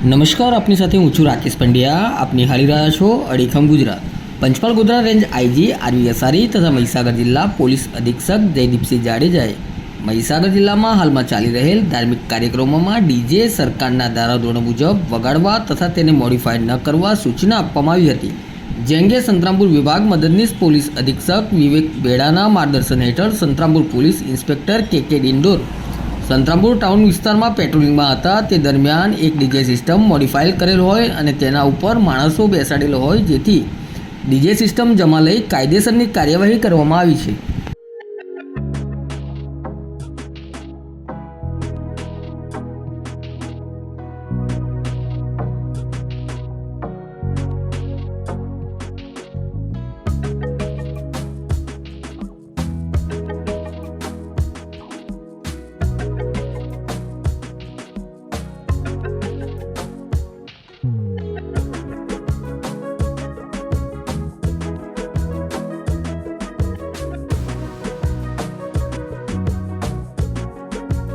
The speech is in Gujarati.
નમસ્કાર, આપની સાથે હું છું રાકેશ પંડ્યા. આપ નિહાળી રહ્યા છો અડીખમ Gujarat. Panchmahal Godhra range IG RV Asari તથા મહીસાગર જિલ્લા પોલીસ અધિક્ષક જયદીપસિંહ જાડેજાએ મહીસાગર જિલ્લામાં હાલમાં ચાલી રહેલ ધાર્મિક કાર્યક્રમોમાં ડીજે સરકારના ધારાધોરણો મુજબ વગાડવા તથા તેને મોડિફાઈડ ન કરવા સૂચના આપવામાં આવી હતી. જે અંગે સંતરામપુર વિભાગ મદદનીશ પોલીસ અધિક્ષક વિવેક બેડાના માર્ગદર્શન હેઠળ સંતરામપુર પોલીસ ઇન્સ્પેક્ટર કે ડિંડોર સંતરામપુર ટાઉન વિસ્તારમાં પેટ્રોલિંગમાં હતા. તે દરમિયાન એક ડીજે સિસ્ટમ મોડિફાઈ કરેલ હોય અને તેના ઉપર માણસો બેસાડેલો હોય, જેથી ડીજે સિસ્ટમ જમા લઈ કાયદેસરની કાર્યવાહી કરવામાં આવી છે.